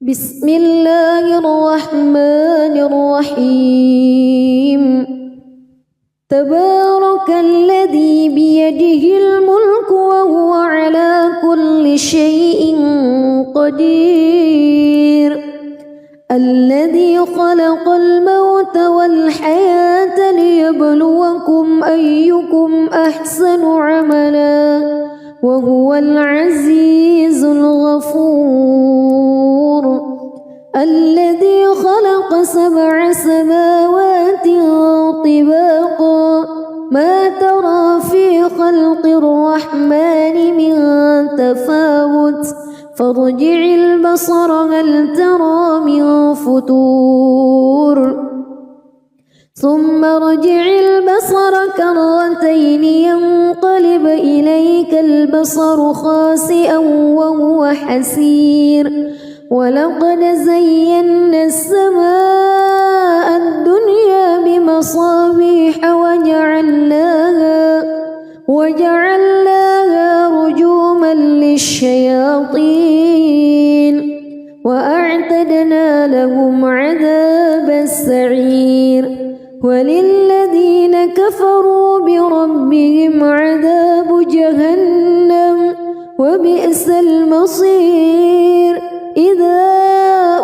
بسم الله الرحمن الرحيم تبارك الذي بيده الملك وهو على كل شيء قدير الذي خلق الموت والحياة ليبلوكم أيكم أحسن عملا وهو العزيز الغفور الذي خلق 7 سماوات طباقا ما ترى في خلق الرحمن من تفاوت فارجع البصر هل ترى من فتور ثم ارجع البصر كرتين ينقلب إليك البصر خاسئا وهو حسير ولقد زينا السماء الدنيا بمصابيح وجعلناها رجوما للشياطين وأعتدنا لهم عذاب السعير وللذين كفروا بربهم عذاب جهنم وبئس المصير إذا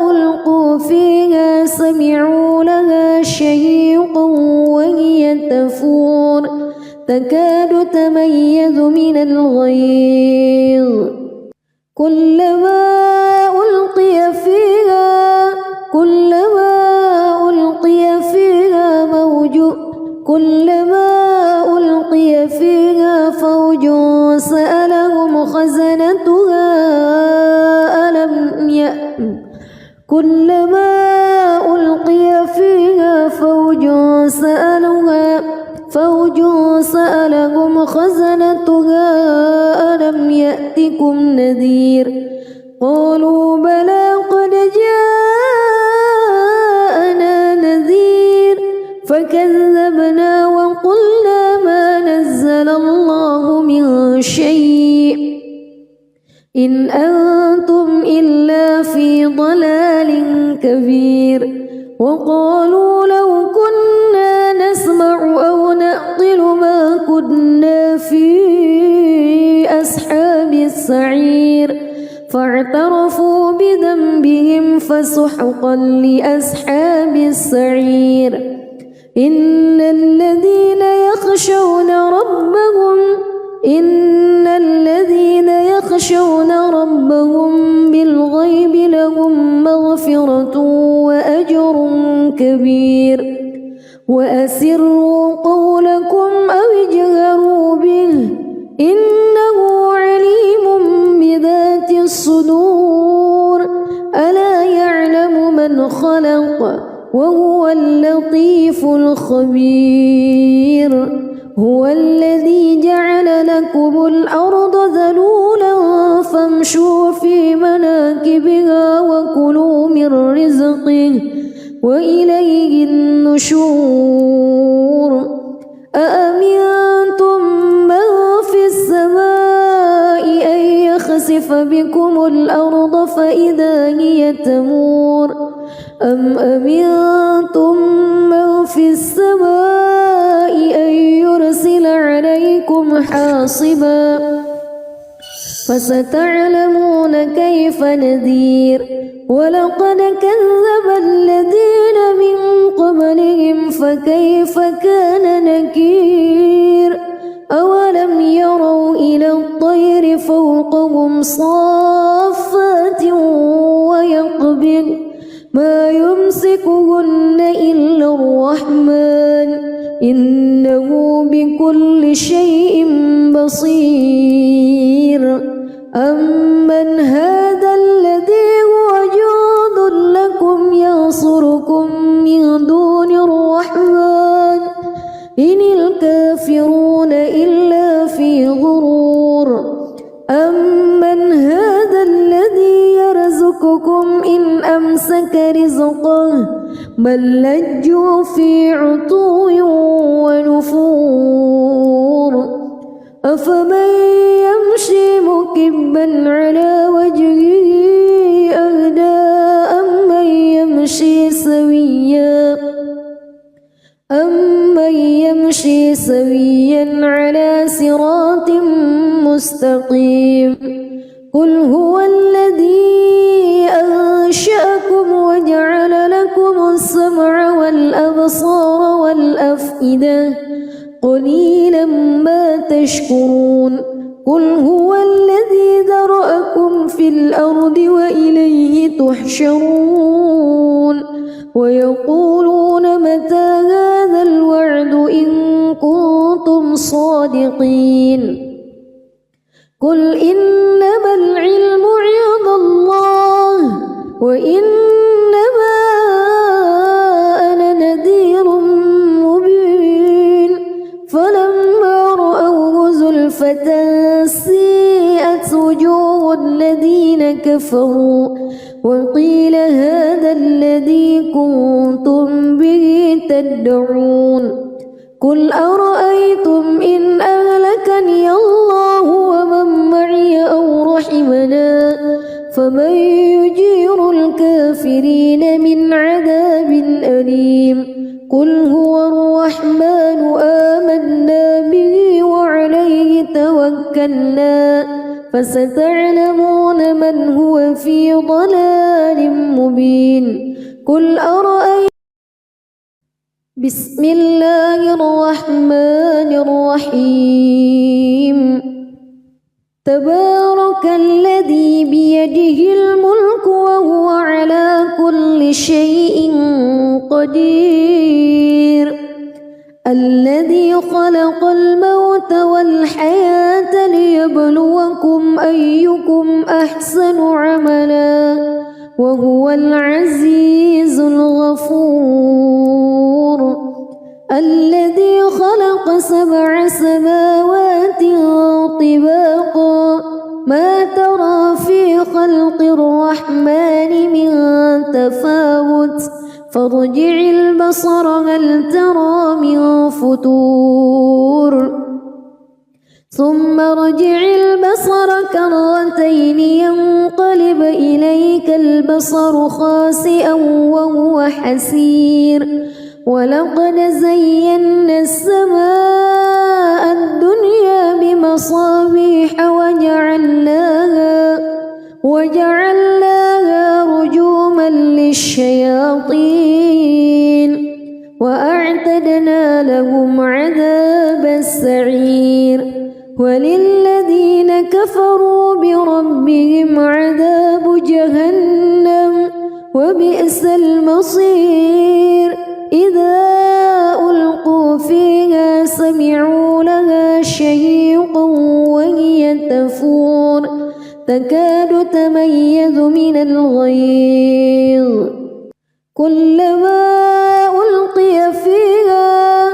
ألقوا فيها سمعوا لها شهيقا وهي تفور تكاد تميز من الغيظ كلما ألقي فيها فوج سألهم خزنتها ألم يأتكم نذير قالوا بلى قد جاءنا نذير فكذبنا وقلنا ما نزل الله من شيء إن أنتم إلا في ضلال كبير وقالوا لو كنا نسمع أو نعقل ما كنا في أصحاب السعير فاعترفوا بذنبهم فسحقا لأصحاب السعير إن الذين يخشون ربهم بالغيب لهم مغفرة وأجر كبير وأسروا قولكم أو اجهروا به إنه عليم بذات الصدور ألا يعلم من خلق وهو اللطيف الخبير هو الذي جعل لكم الأرض ذلولا فامشوا في مناكبها وكلوا من رزقه وإليه النشور أأمنتم من في السماء أن يخسف بكم الأرض فإذا هي تمور أم أمنتم من في السماء أن يرسل عليكم حاصبا فستعلمون كيف نذير ولقد كذب الذين من قبلهم فكيف كان نكير أولم يروا إلى الطير فوقهم صافات ويقبض ما يمسكهن إلا الرحمن إنه بكل شيء بصير أمن هذا الذي هو جند لكم ينصركم من دون الرحمن إن الكافرون إلا في غرور أمن هذا الذي يرزقكم إن أمسك رزقه بل لجوا في عتو ونفور أفمن يمشي مكبا على وجهه أهدى سويا على صراط مستقيم قل هو الذي أنشأكم وجعل لكم السمع والأبصار والأفئدة قليلا ما تشكرون قل هو الذي ذرأكم في الأرض وإليه تحشرون ويقولون متى هذا الوعد إن كنتم صادقين قل إنما العلم عند الله وإنما أنا نذير مبين فلما رأوه زلفة سيئت وجوه الذين كفروا وقيل هذا الذي كنتم به تدعون قل أرأيتم إن أهلكني الله ومن معي أو رحمنا فمن يجير الكافرين من عذاب أليم قل هو الرحمن آمنا به وعليه توكلنا فستعلمون من هو في ضلال مبين قل أرأيتم بسم الله الرحمن الرحيم تبارك الذي بيده الملك وهو على كل شيء قدير الذي خلق الموت والحياة ليبلوكم أيكم أحسن عملا وهو العزيز الغفور الذي خلق 7 سماوات طباقا ما ترى في خلق الرحمن من تفاوت فارجع البصر هل ترى من فتور ثم ارجع البصر كرتين ينقلب إليك البصر خاسئا وهو حسير ولقد زينا السماء الدنيا بمصابيح وجعلناها رجوما للشياطين وأعتدنا لهم عذاب السعير وللذين كفروا بربهم عذاب جهنم وبئس المصير إذا ألقوا فيها سمعوا لها شهيقا وهي تفور تكاد تميز من الغيظ كلما ألقي فيها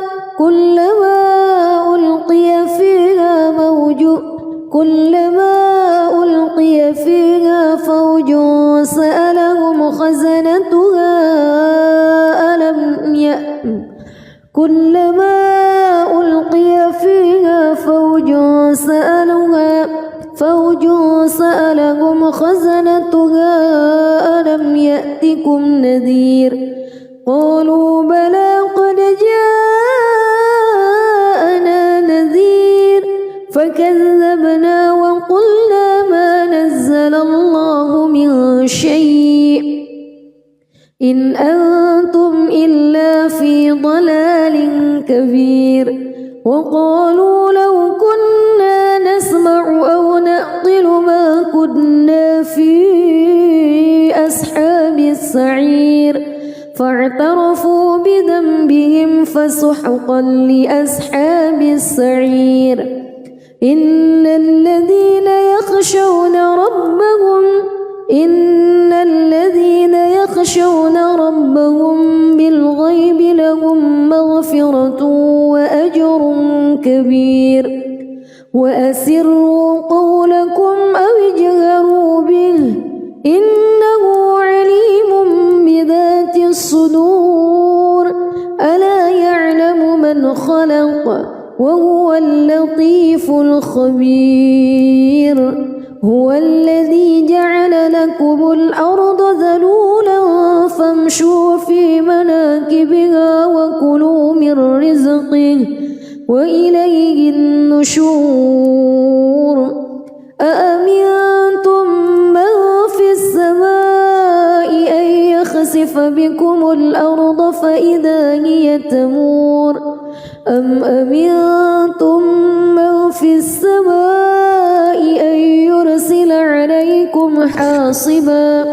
فوج سألهم خزنتها كلما ألقي فيها فوج سألهم خزنتها ألم يأتكم نذير قالوا بلى قد جاءنا نذير فكذبنا وقلنا ما نزل الله من شيء إن أنتم إلا في ضلال كبير وقالوا لو كنا نسمع أو نعقل ما كنا في أصحاب السعير فاعترفوا بذنبهم فسحقا لأصحاب السعير إن الذين يخشون ربهم بالغيب لهم مغفرة وأجر كبير وأسروا قولكم أو اجهروا به إنه عليم بذات الصدور ألا يعلم من خلق وهو اللطيف الخبير هو الذي جعل لكم الأرض ذلولا فامشوا في مناكبها وكلوا من رزقه وإليه النشور أأمنتم من في السماء أن يخسف بكم الأرض فإذا هي تمور أم أمنتم من في السماء أن يرسل عليكم حاصبا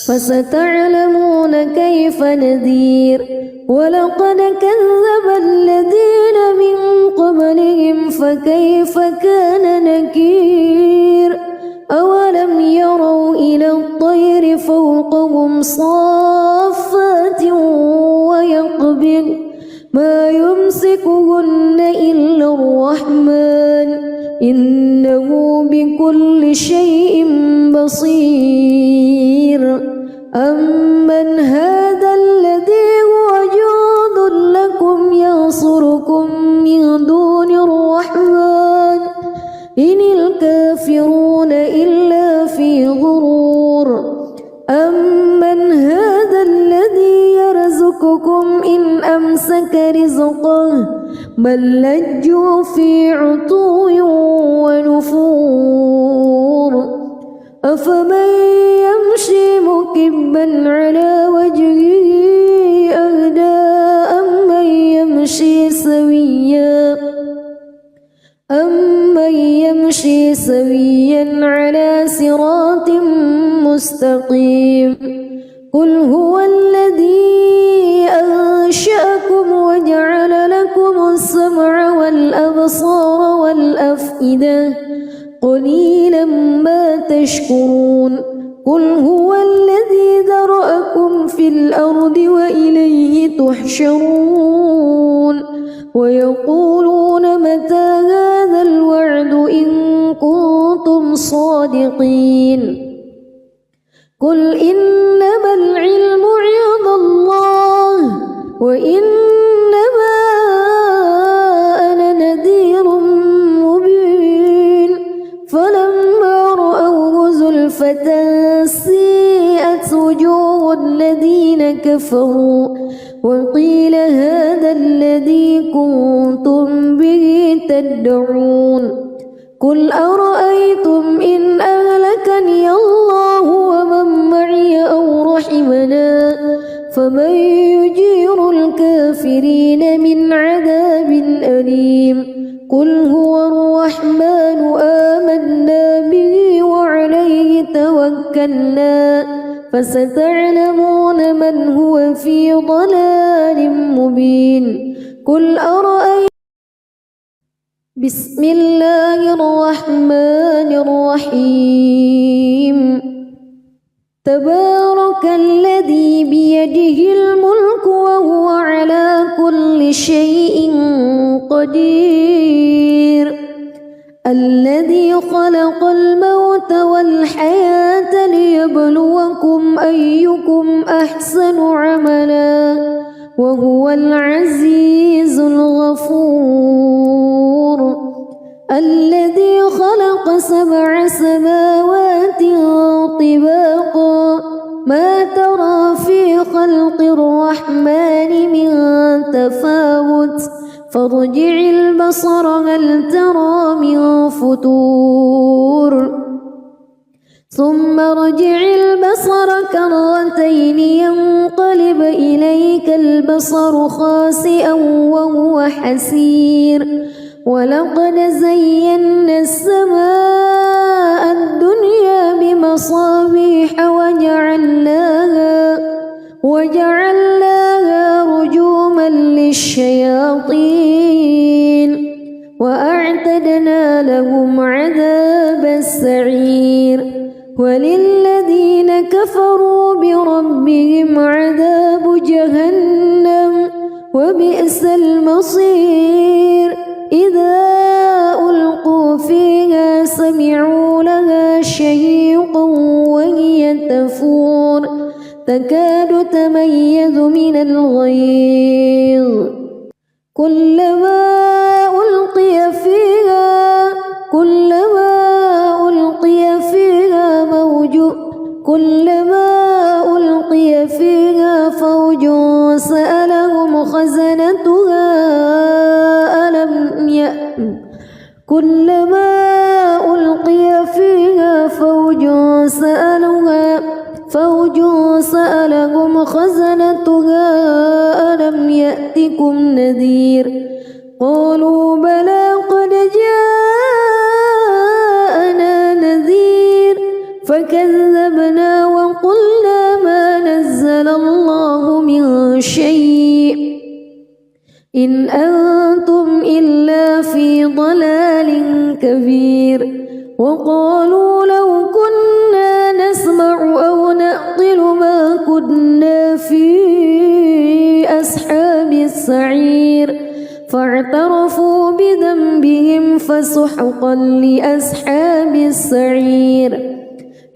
فستعلمون كيف نذير ولقد كذب الذين من قبلهم فكيف كان نكير أولم يروا إلى الطير فوقهم صافات ويقبض ما يمسكهن إلا الرحمن إنه بكل شيء بصير أمن هذا الذي هو جند لكم ينصركم من دون الرحمن إن الكافرون إلا في غرور أمن هذا الذي يرزقكم إن أمسك رزقه بل لجوا في عتو ونفور أفمن يمشي مكبا على وجهه أهدى أمن يمشي سويا على صراط مستقيم قل هو الذي أنشأكم وجعل لكم السمع والأبصار والأفئدة قليلا ما تشكرون قل هو الذي ذرأكم في الأرض وإليه تحشرون ويقولون متى هذا الوعد إن كنتم صادقين قل إنما العلم عند الله وإنما أنا نذير مبين فلما رأوه زلفة سيئت وجوه الذين كفروا وقيل هذا الذي كنتم به تدعون قل أرأيتم إن أهلكني الله ومن معي أو رحمنا فمن يجير الكافرين من عذاب أليم قل هو الرحمن آمنا به وعليه توكلنا فستعلمون من هو في ضلال مبين قل أرأيتم بسم الله الرحمن الرحيم تبارك الذي بيده الملك وهو على كل شيء قدير الذي خلق الموت والحياة ليبلوكم أيكم أحسن عملا وهو العزيز الغفور الذي خلق 7 سماوات طباقا ما ترى في خلق الرحمن من تفاوت فارجع البصر هل ترى من فتور ثم ارجع البصر كرتين ينقلب إليك البصر خاسئا وهو حسير ولقد زينا السماء الدنيا بمصابيح وجعلناها رجوما للشياطين وأعتدنا لهم عذاب السعير وللذين كفروا بربهم عذاب جهنم وبئس المصير إذا ألقوا فيها سمعوا لها شهيقا وهي تفور تكاد تميز من الغيظ كلما ألقي فيها فوج سألهم خزنتها يصلوها فوج سألهم خزنتها ألم يأتكم نذير قالوا بلى قد جاءنا نذير فكذبنا وقلنا ما نزل الله من شيء إن أنتم إلا في ضلال كبير وقالوا لو كنا نسمع أو نعقل ما كنا في أصحاب السعير فاعترفوا بذنبهم فسحقا لأصحاب السعير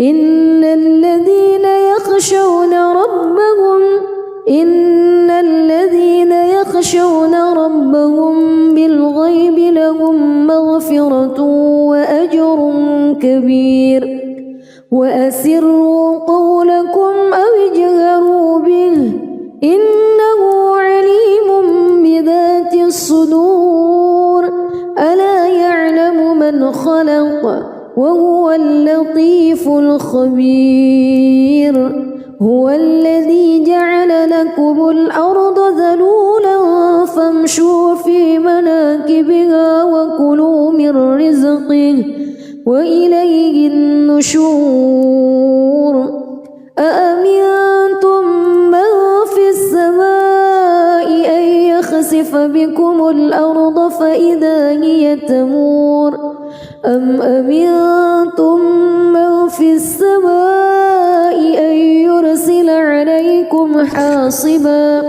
إن الذين يخشون ربهم بالغيب لهم مغفرة وأجر كبير وأسروا قولكم أو اجهروا به إنه عليم بذات الصدور ألا يعلم من خلق وهو اللطيف الخبير هو الذي جعل لكم الأرض ذلولا فامشوا في مناكبها وكلوا من رزقه وإليه النشور أأمنتم من في السماء أن يخسف بكم الأرض فإذا هي تمور أم أمنتم من في السماء أن يرسل عليكم حاصبا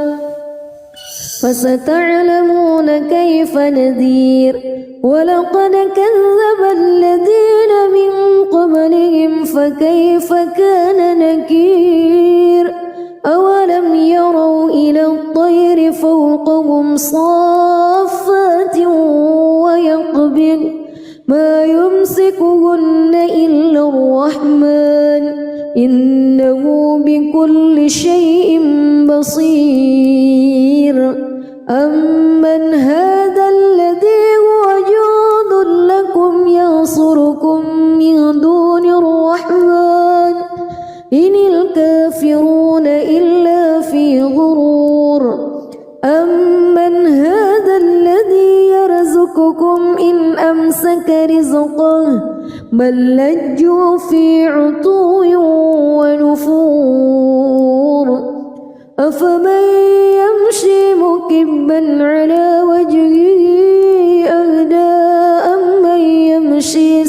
فستعلمون كيف نذير ولقد كذب الذين من قبلهم فكيف كان نكير أولم يروا إلى الطير فوقهم صافات ويقبض ما يمسكهن إلا الرحمن إنه بكل شيء بصير أمن هذا الذي هو جند لكم ينصركم من دون الرحمن إن الكافرون إلا في غرور أمن هذا الذي يرزقكم إن أمسك رزقه بل لجوا في عتو ونفور أفمن يمشي مكبا على وجهه أهدى أمن يمشي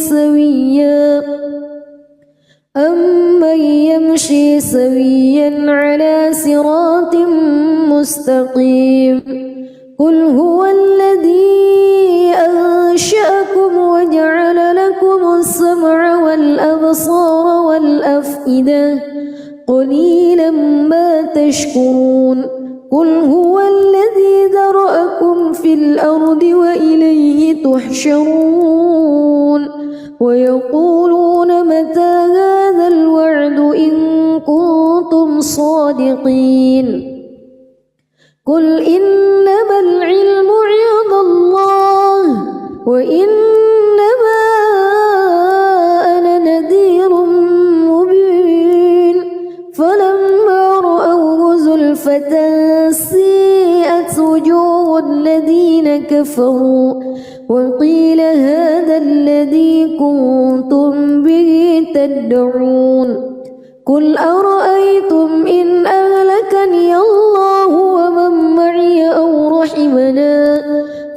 سويا على صراط مستقيم قل هو الذي أنشأكم وجعل لكم السمع والأبصار والأفئدة قليلا ما تشكرون قل هو الذي ذرأكم في الأرض وإليه تحشرون ويقولون متى هذا الوعد إن كنتم صادقين قل إنما العلم عند الله وإنما أنا نذير مبين فلما رأوه زلفة سيئت وجوه الذين كفروا وقيل هذا الذي كنتم به تدعون قل أرأيتم إن أهلكني الله ومن معي أو رحمنا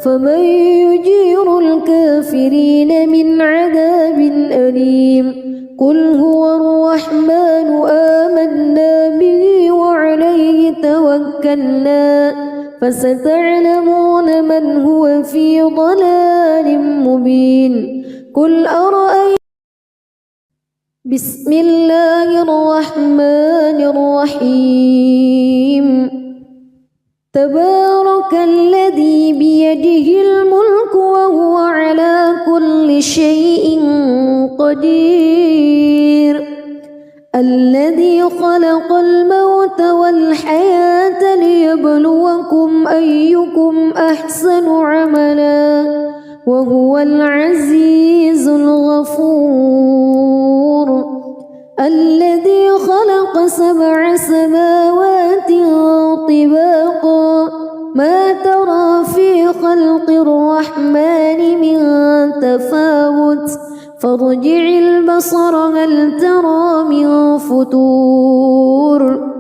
فمن يجير الكافرين من عذاب أليم قل هو الرحمن آمنا به وعليه توكلنا فستعلمون من هو في ضلال مبين قل أرأيتم بسم الله الرحمن الرحيم تبارك الذي بيده الملك وهو على كل شيء قدير الذي خلق الموت والحياة ليبلوكم أيكم أحسن عملا وهو العزيز الغفور الذي خلق 7 سماوات طباقا ما ترى في خلق الرحمن من تفاوت فارجع البصر هل ترى من فتور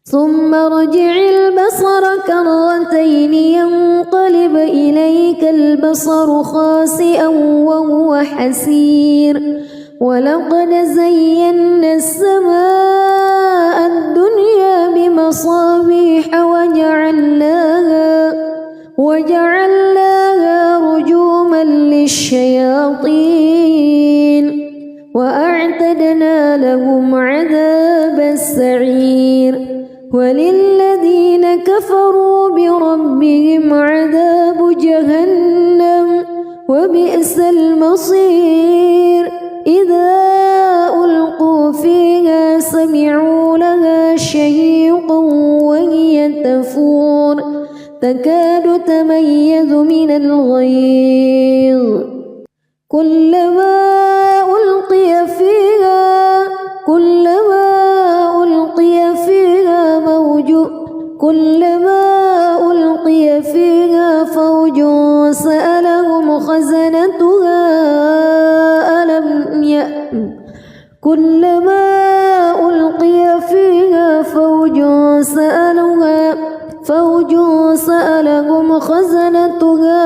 ثم ارجع البصر كرتين ينقلب إليك البصر خاسئا وهو حسير ولقد زينا السماء الدنيا بمصابيح وجعلناها رجوما للشياطين وأعتدنا لهم عذاب السعير وللذين كفروا بربهم عذاب جهنم وبئس المصير إذا ألقوا فيها سمعوا لها شهيقا وهي تفور تكاد تميز من الغيظ كلما ألقي فيها فوج سألهم خزنتها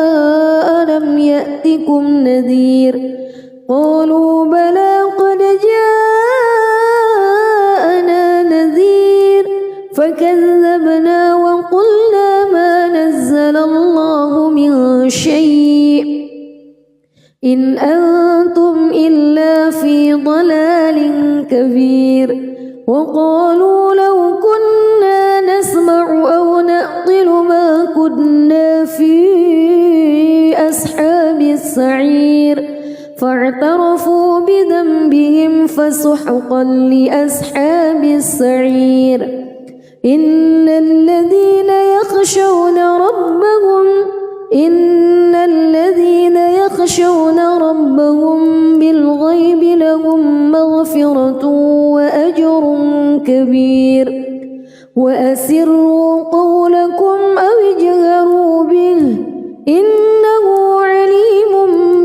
ألم يأتكم نذير قالوا بلى قد جاءنا نذير فكذبنا وقلنا ما نزل الله من شيء إن أنتم إلا في ضلال كبير وقالوا لو كنا نسمع أو نعقل ما كنا في أصحاب السعير فاعترفوا بذنبهم فسحقا لأصحاب السعير إن الذين يخشون ربهم بالغيب لهم مغفرة وأجر كبير وأسروا قولكم أو اجهروا به إنه عليم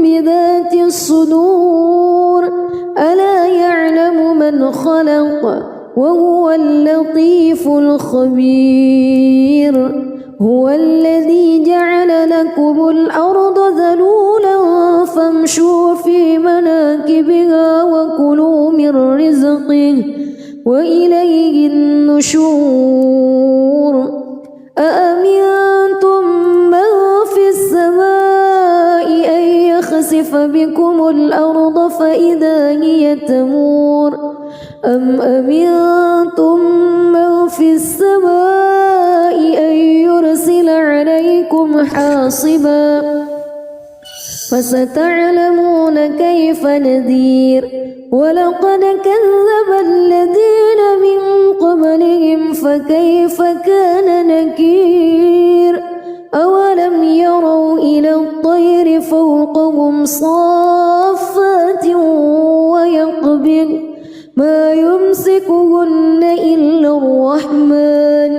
بذات الصدور ألا يعلم من خلق وهو اللطيف الخبير هو الذي جعل لكم الأرض ذلولا فامشوا في مناكبها وكلوا من رزقه وإليه النشور أأمنتم من في السماء أن يخسف بكم الأرض فإذا هي تمور أم أمنتم من في السماء أن يرسل عليكم حاصبا فستعلمون كيف نذير ولقد كذب الذين من قبلهم فكيف كان نكير أولم يروا إلى الطير فوقهم صافات ويقبض ما يمسكهن إلا الرحمن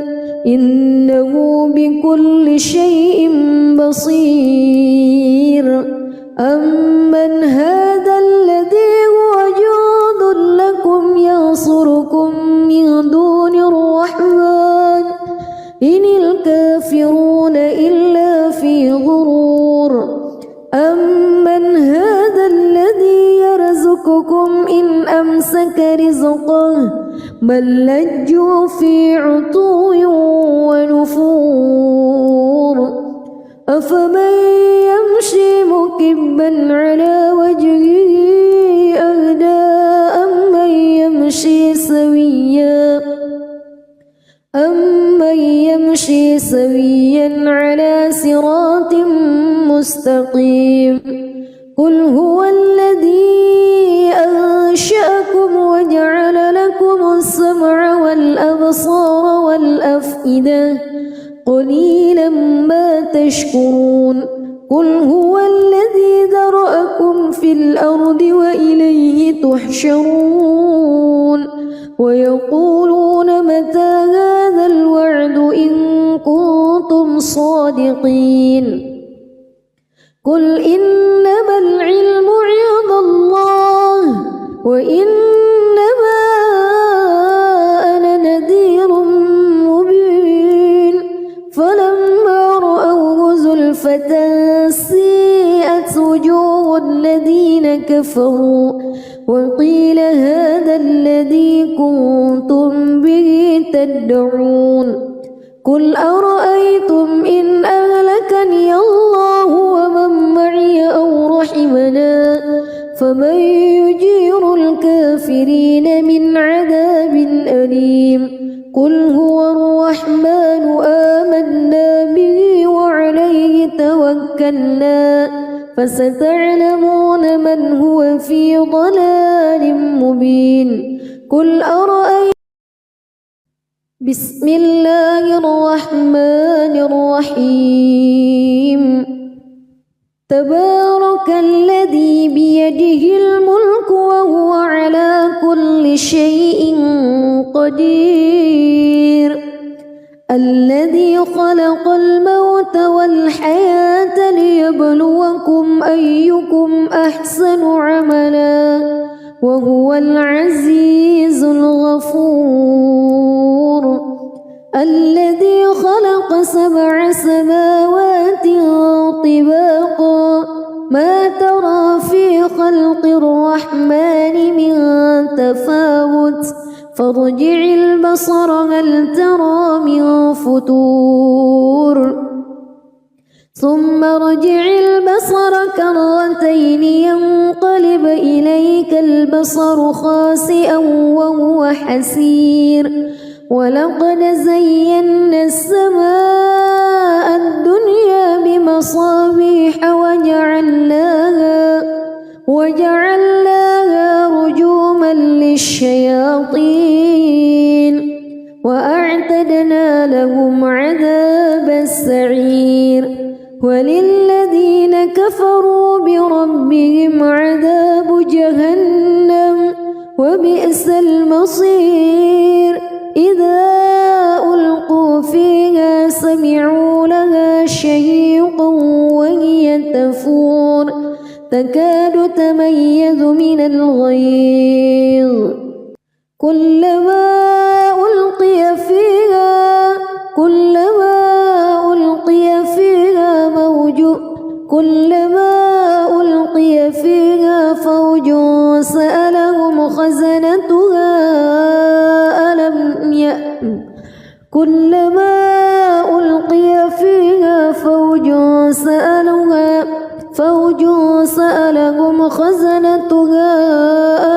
إنه بكل شيء بصير أمن هذا الذي هو جند لكم ينصركم من دون الرحمن إن الكافرون إلا في غرور أمن هذا الذي يرزقكم إن أمسك رزقه بل لجوا في عتو ونفور أفمن يمشي مكبا على وجهه أهدى أمن يمشي سويا على صراط مستقيم قل هو الذي أنشأكم وجعل لكم السمع والأبصار والأفئدة قليلا ما تشكرون قل هو الذي ذرأكم في الأرض وإليه تحشرون الصادقين قل إنما العلم عند الله وإنما أنا نذير مبين فلما رأوه زلفة سيئت وجوه الذين كفروا وقيل هذا الذي كنتم به تدعون قل أرأيتم إن أهلكني الله ومن معي أو رحمنا فمن يجير الكافرين من عذاب أليم قل هو الرحمن آمنا به وعليه توكلنا فستعلمون من هو في ضلال مبين قل أرأيتم بسم الله الرحمن الرحيم تبارك الذي بيده الملك وهو على كل شيء قدير الذي خلق الموت والحياة ليبلوكم أيكم أحسن عملا وهو العزيز الغفور الذي خلق 7 سماوات طباقا ما ترى في خلق الرحمن من تفاوت فارجع البصر هل ترى من فتور ثم ارجع البصر كرتين ينقلب إليك البصر خاسئا وهو حسير ولقد زينا السماء الدنيا بمصابيح وجعلناها رجوما للشياطين وأعتدنا لهم عذاب السعير وللذين كفروا بربهم عذاب جهنم وبئس المصير إذا ألقوا فيها سمعوا لها شهيقا وهي تفور تكاد تميز من الغيظ كلما ألقي فيها فوج سألهم خزنتها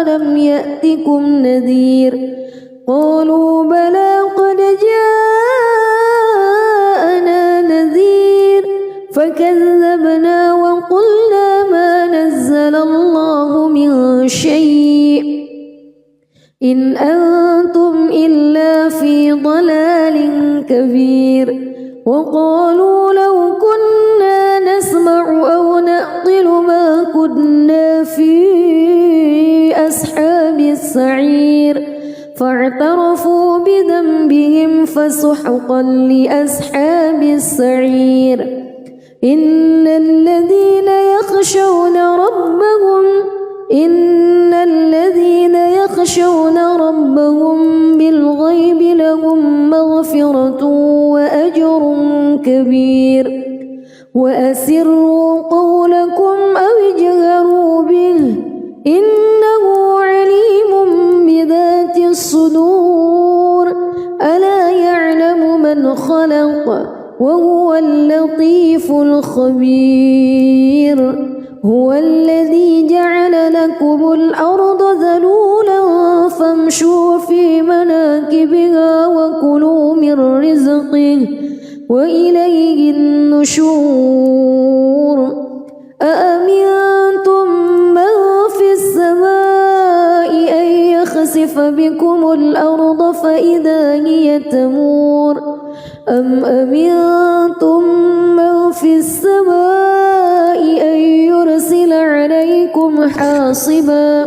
ألم يأتكم نذير قالوا بلى قد جاءنا نذير فكذبنا وقلنا ما نزل الله من شيء إن أنتم إلا في ضلال كبير وقالوا لو كنا نسمع أو نعقل ما كنا في أصحاب السعير فاعترفوا بذنبهم فسحقا لأصحاب السعير إن الذين يخشون ربهم بالغيب لهم مغفرة وأجر كبير وأسروا قولكم أو اجهروا به إنه عليم بذات الصدور ألا يعلم من خلق وهو اللطيف الخبير هو الذي جعل لكم الأرض ذلولا فامشوا في مناكبها وكلوا من رزقه وإليه النشور أأمنتم من في السماء أن يخسف بكم الأرض فإذا هي تمور أم أمنتم من في السماء أن يرسل عليكم حاصبا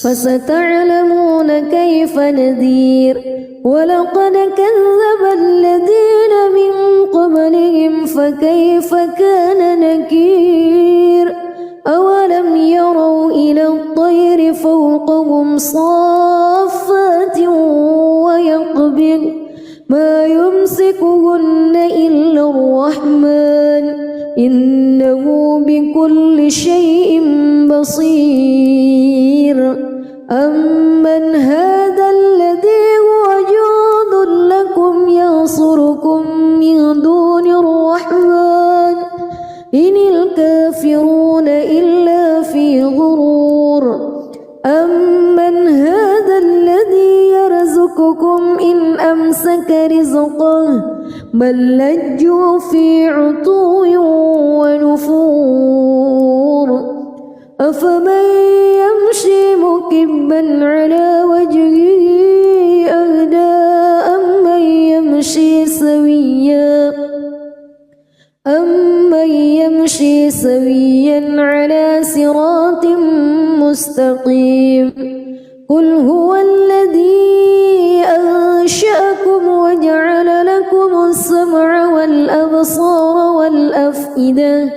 فستعلمون كيف نذير ولقد كذب الذين من قبلهم فكيف كان نكير أولم يروا إلى الطير فوقهم صافات ويقبض ما يمسكهن إلا الرحمن إنه بكل شيء بصير أمن هذا الذي هو جند لكم ينصركم من دون الرحمن إن الكافرون إلا في غرور أمن هذا الذي يرزقكم إن أمسك رزقه بل لجوا في عتو ونفور أفمن يمشي مكبا على وجهه أهدى أمن يمشي سويا على صراط مستقيم قل هو الذي أنشأكم وجعل لكم السمع والأبصار والأفئدة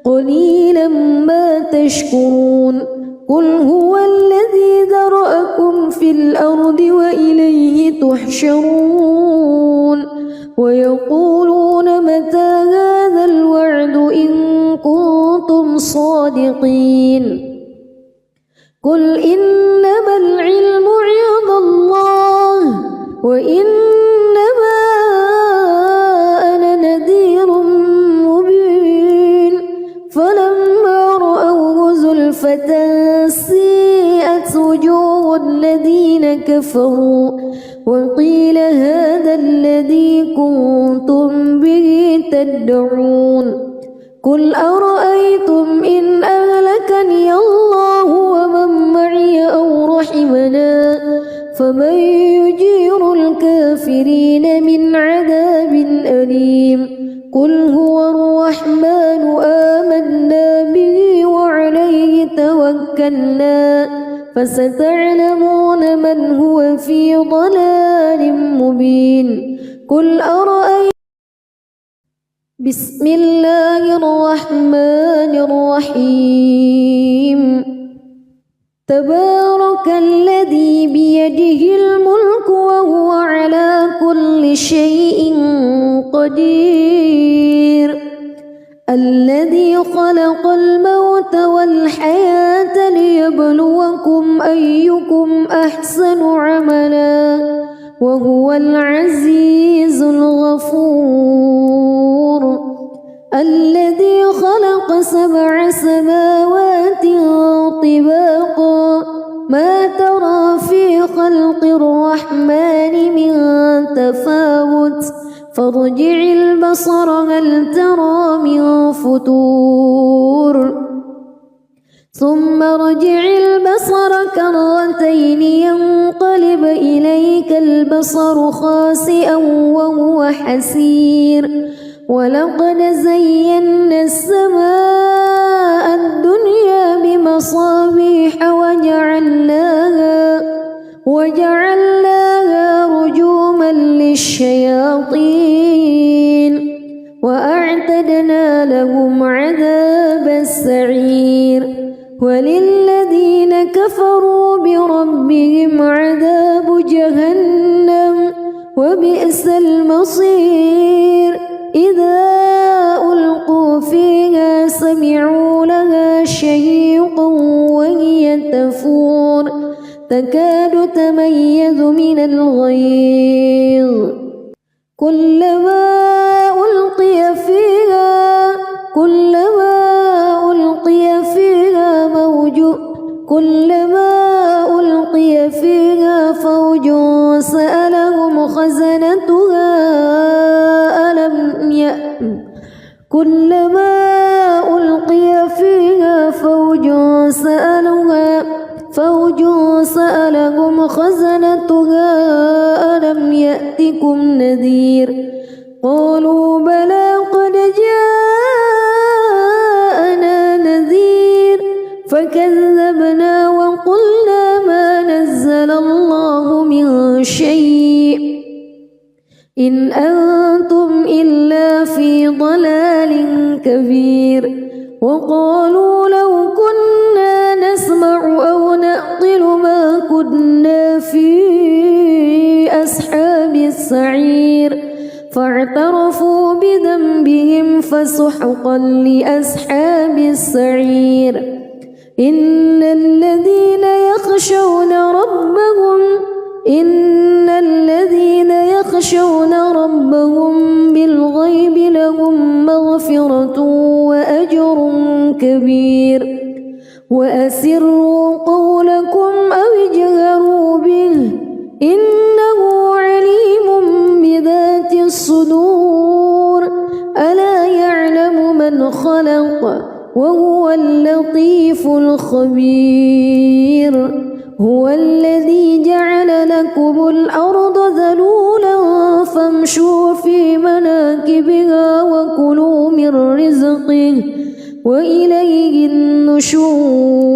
قليلا ما تشكرون قل هو الذي ذرأكم في الأرض وإليه تحشرون ويقولون متى هذا الوعد إن كنتم صادقين قل إنما العلم عند الله وإنما أنا نذير مبين فلما رأوه زلفة سيئت وجوه الذين كفروا وقيل هذا الذي كنتم به تدعون قل أرأيتم إن أهلكني الله ومن معي أو رحمنا فمن يجير الكافرين من عذاب أليم قل هو الرحمن آمنا به وعليه توكلنا فستعلمون من هو في ضلال مبين قل أرأيتم بسم الله الرحمن الرحيم تبارك الذي بيده الملك وهو على كل شيء قدير الذي خلق الموت والحياة ليبلوكم أيكم أحسن عملا وهو العزيز الغفور الذي خلق 7 سماوات طباقا ما ترى في خلق الرحمن من تفاوت فارجع البصر هل ترى من فتور ثم ارجع البصر كرتين ينقلب إليك البصر خاسئا وهو حسير ولقد زينا السماء الدنيا بمصابيح وجعلناها رجوما للشياطين وأعتدنا لهم عذاب السعير وللذين كفروا بربهم عذاب جهنم وبئس المصير إذا ألقوا فيها سمعوا لها شهيقا وهي تفور تكاد تميز من الغيظ كلما ألقي فيها فوج سألهم خزنتها ألم يأتكم نذير قالوا بلى قد جاءنا نذير فكذبنا وقلنا الله من شيء إن أنتم إلا في ضلال كبير وقالوا لو كنا نسمع أو نعقل ما كنا في أصحاب السعير فاعترفوا بذنبهم فسحقا لأصحاب السعير إن الذين يخشون ربهم بالغيب لهم مغفرة وأجر كبير وأسروا قولكم أو اجهروا به إنه عليم بذات الصدور ألا يعلم من خلق وهو اللطيف الخبير هو الذي جعل لكم الأرض ذلولا فامشوا في مناكبها وكلوا من رزقه وإليه النشور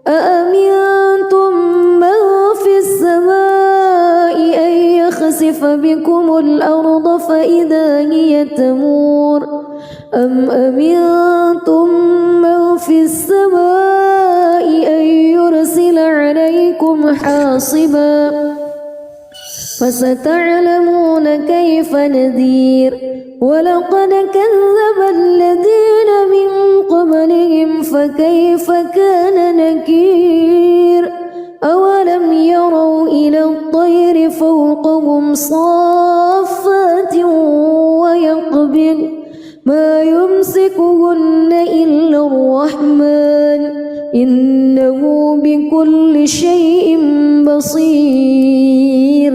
أأمنتم من في السماء أن يخسف بكم الأرض فإذا هي تمور أم أمنتم من في السماء أن يرسل عليكم حاصبا فستعلمون كيف نذير ولقد كذب الذين من قبلهم فكيف كان نكير أولم يروا إلى الطير فوقهم صافات ويقبض ما يمسكهن إلا الرحمن إنه بكل شيء بصير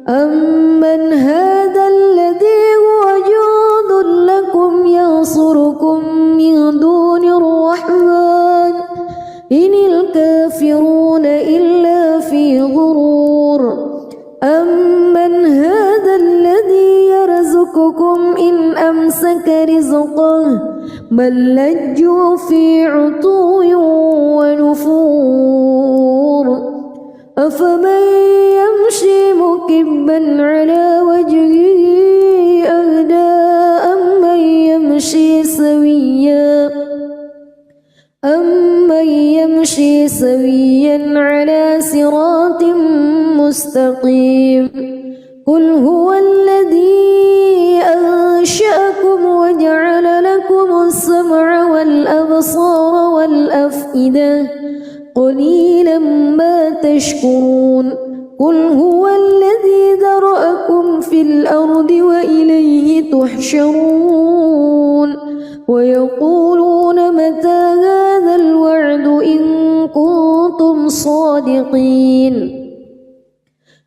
أمن هذا الذي هو جند لكم ينصركم من دون الرحمن إن الكافرون إلا في غرور أمن هذا الذي يرزقكم إن أمسك رزقه بل لجوا في عتو ونفور أفمن يمشي مكبا على وجهه أهدى أمن يمشي سويا على صراط مستقيم قل هو الذي أنشأكم وجعل لكم السمع والأبصار والأفئدة قليلا ما تشكرون قل هو الذي ذرأكم في الأرض وإليه تحشرون ويقولون متى هذا الوعد إن كنتم صادقين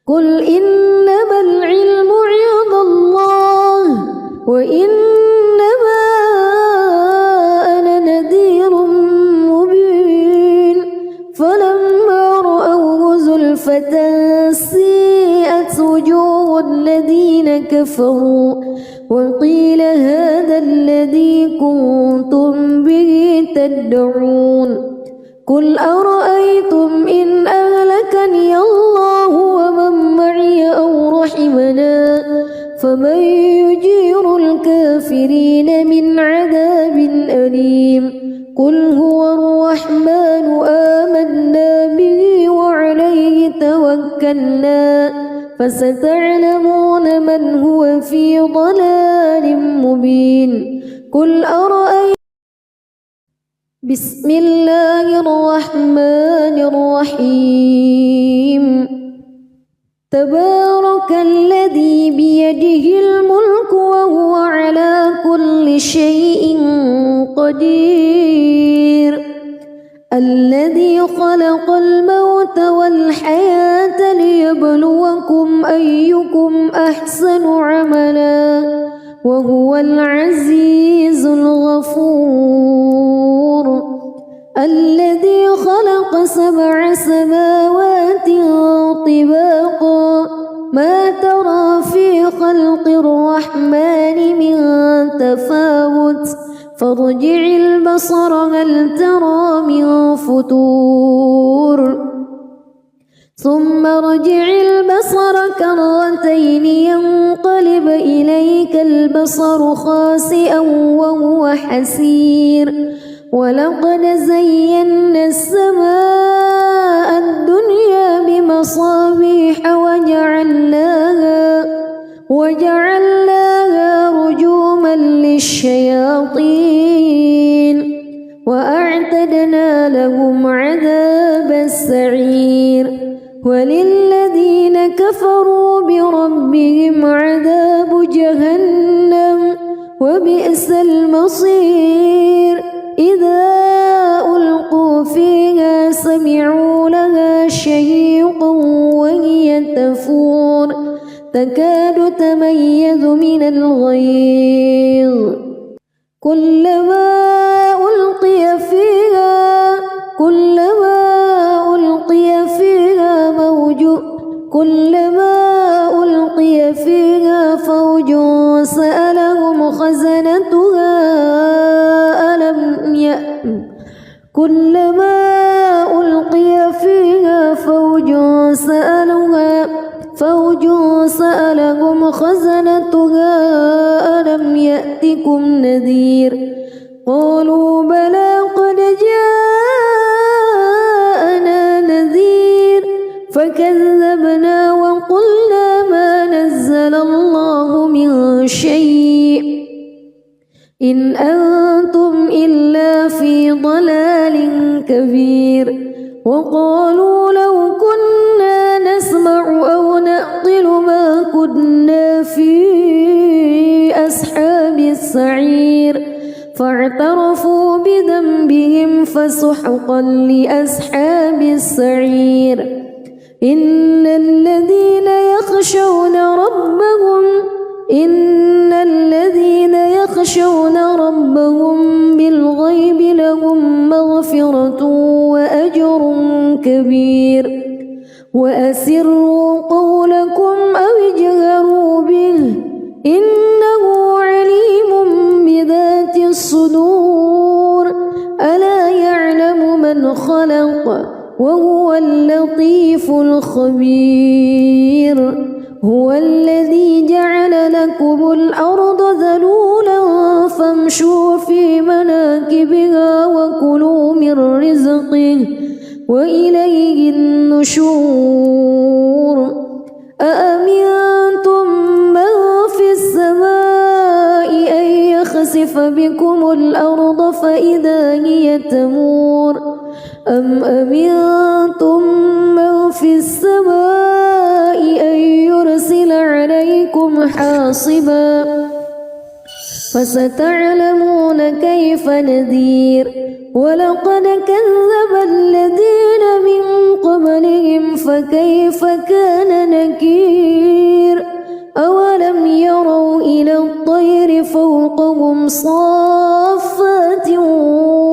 قل إنما العلم عند الله وإنما أنا نذير مبين فلما رأوه زلفة سيئت وجوه الذين كفروا وقيل هذا الذي كنتم به تدعون قل أرأيتم إن أهلكني الله ومن معي أو رحمنا فمن يجير الكافرين من عذاب أليم قل هو الرحمن آمنا به وعليه توكلنا فستعلمون من هو في ضلال مبين قل أرأيتم بسم الله الرحمن الرحيم تبارك الذي بيده الملك وهو على كل شيء قدير الذي خلق الموت والحياة ليبلوكم أيكم أحسن عملا وهو العزيز الغفور الذي خلق 7 سماوات طباقا ما ترى في خلق الرحمن من تفاوت فارجع البصر هل ترى من فتور ثم ارجع البصر كرتين ينقلب إليك البصر خاسئا وهو حسير ولقد زينا السماء الدنيا بمصابيح وجعلناها رجوما للشياطين وأعتدنا لهم عذاب السعير وللذين كفروا بربهم عذاب جهنم وبئس المصير إذا ألقوا فيها سمعوا لها شهيقا وهي تفور تكاد تميز من الغيظ كلما ألقي فيها فوج سألهم خزنتها ألم يأتكم نذير قالوا بلى قد جاءنا نذير فكذبنا وقلنا ما نزل الله من شيء إن أنتم إلا في ضلال كبير وقالوا لو كنا نسمع أو نعقل ما كنا في أصحاب السعير فاعترفوا بذنبهم فسحقا لأصحاب السعير إن الذين يخشون ربهم بالغيب لهم مغفرة وأجر كبير وأسروا قولكم أو اجهروا به إنه عليم بذات الصدور ألا يعلم من خلق وهو اللطيف الخبير هو الذي جعل لكم الأرض ذلولا فامشوا في مناكبها وكلوا من رزقه وإليه النشور أأمنتم من في السماء أن يخسف بكم الأرض فإذا هي تمور أم أمنتم من في السماء أن يرسل عليكم حاصبا فستعلمون كيف نذير ولقد كذب الذين من قبلهم فكيف كان نكير أولم يروا إلى الطير فوقهم صافات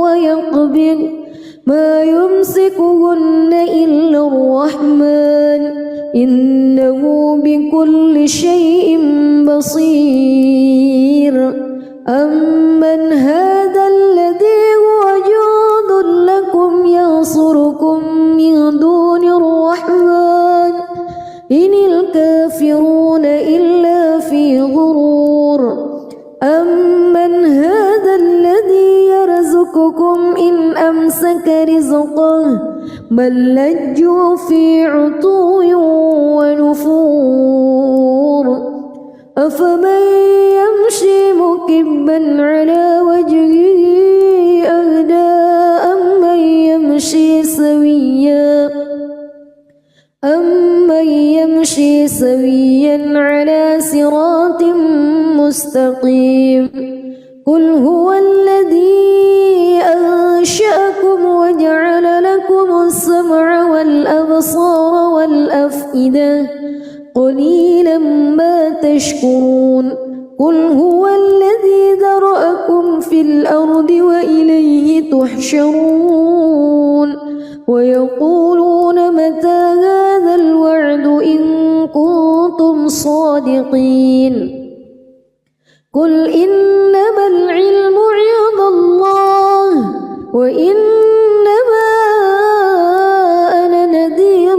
ويقبض ما يمسكهن إلا الرحمن إنه بكل شيء بصير أمن هذا الذي هو جند لكم ينصركم من دون الرحمن إن الكافرون إلا في غرور أمن هذا الذي يرزقكم إن أمسك رزقه بل لجوا في عتو ونفور أفمن يمشي مكبا على وجهه أهدى أمن يمشي سويا على صراط مستقيم قل هو الذي أنشأكم وجعل لكم السمع والأبصار والأفئدة قليلا ما تشكرون قل هو الذي ذرأكم في الأرض وإليه تحشرون ويقولون متى هذا الوعد إن كنتم صادقين قل إنما العلم عند الله وإنما أنا نذير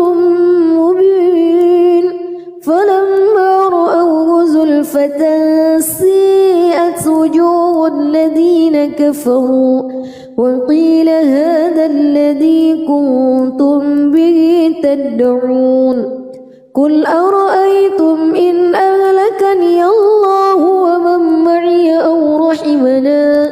بسمة سيئت وجوه الذين كفروا وقيل هذا الذي كنتم به تدعون قل أرأيتم إن أهلكني الله ومن معي أو رحمنا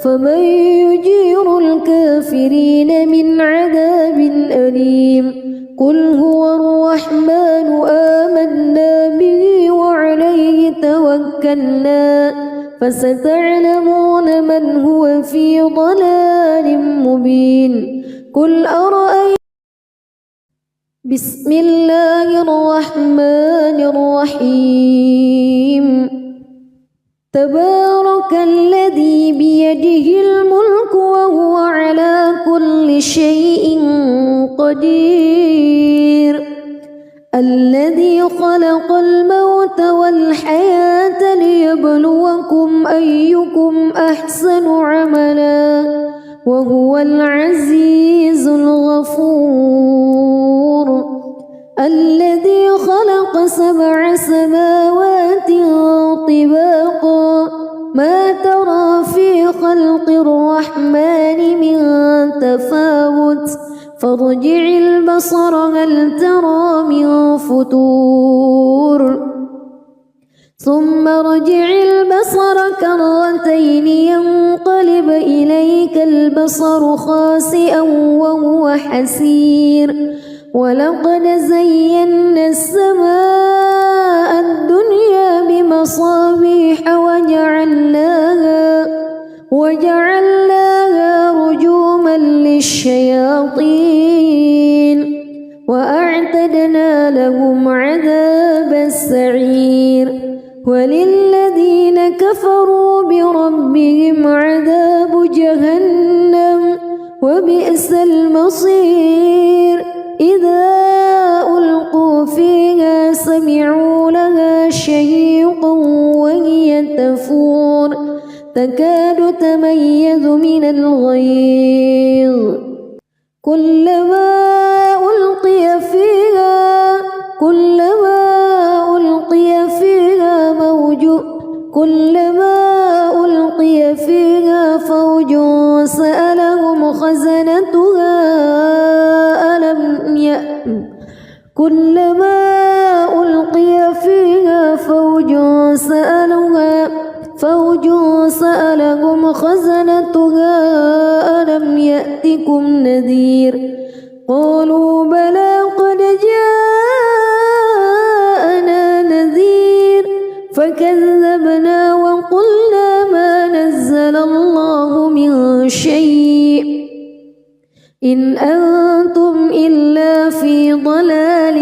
فمن يجير الكافرين من عذاب أليم قل هو الرحمن آمنا به وعليه توكلنا فستعلمون من هو في ضلال مبين قل أرأيتم بسم الله الرحمن الرحيم تبارك الذي بيده الملك وهو على كل شيء قدير الذي خلق الموت والحياة ليبلوكم أيكم أحسن عملا وهو العزيز الغفور الذي خلق 7 سماوات طباقا ما ترى في خلق الرحمن من تفاوت فارجع البصر هل ترى من فتور ثم ارجع البصر كرتين ينقلب إليك البصر خاسئا وهو حسير ولقد زينا السماء الدنيا بمصابيح وجعلناها رجوما للشياطين وأعتدنا لهم عذاب السعير وللذين كفروا بربهم عذاب جهنم وبئس المصير إذا ألقوا فيها سمعوا لها شهيقا وهي تفور تكاد تميز من الغيظ كلما ألقي فيها فوج سألهم خزنتها ألم يأتكم نذير قالوا بلى قد جاءنا نذير فكذبنا وقلنا ما نزل الله من شيء إن أنتم إلا في ضلال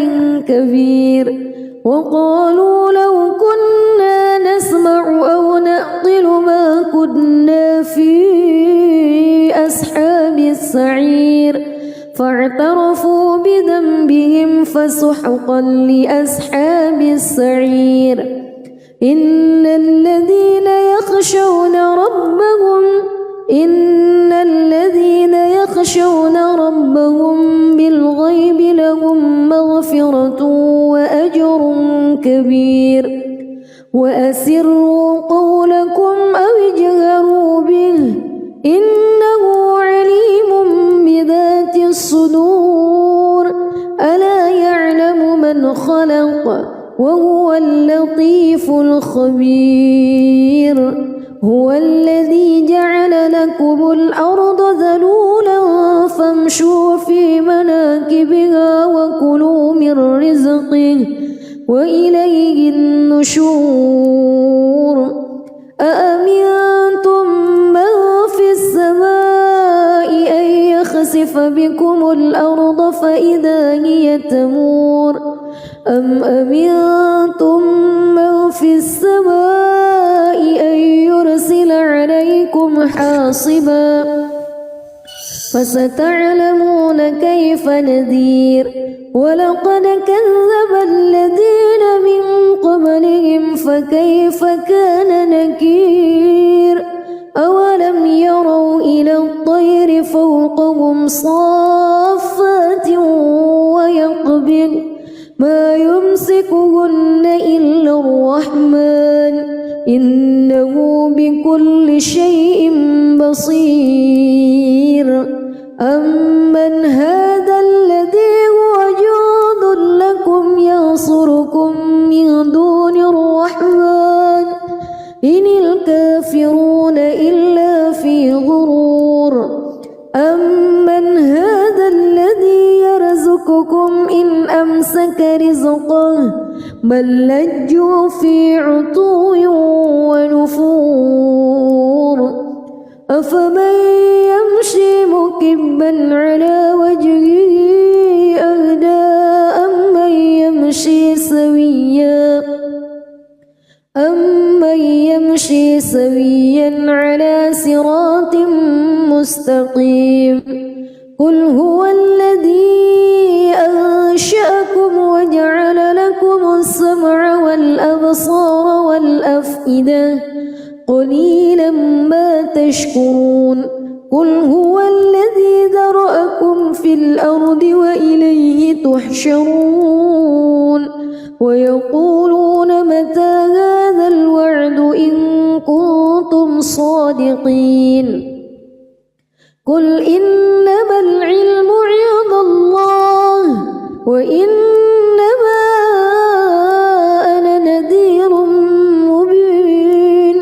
كبير وقالوا لو كنا نسمع أو نعقل ما كنا في أصحاب السعير فاعترفوا بذنبهم فسحقا لأصحاب السعير إن الذين يخشون ربهم بالغيب لهم مغفرة وأجر كبير وأسروا قولكم أو اجهروا به إنه عليم بذات الصدور ألا يعلم من خلق وهو اللطيف الخبير هو الذي جعل لكم الأرض ذلولا فامشوا في مناكبها وكلوا من رزقه وإليه النشور أأمنتم من في السماء أن يخسف بكم الأرض فإذا هي تمور أم أمنتم من في السماء أن يرسل عليكم حاصبا فستعلمون كيف نذير ولقد كذب الذين من قبلهم فكيف كان نكير أولم يروا إلى الطير فوقهم صافات ما يمسكهن إلا الرحمن إنه بكل شيء بصير أمن هذا الذي هو جند لكم ينصركم من دون الرحمن إن الكافرون إلا في غرور أمن هذا الذي يرزقكم إن أمسك رزقه بل لجوا في عتو ونفور أفمن يمشي مكبا على وجهه أهدى أمن يمشي سويا على صراط مستقيم قل هو الذي أنشأكم وجعل لكم السمع والأبصار والأفئدة قليلا ما تشكرون قل هو الذي ذرأكم في الأرض وإليه تحشرون ويقولون متى هذا الوعد إن كنتم صادقين قل إنما العلم عند الله وإنما أنا نذير مبين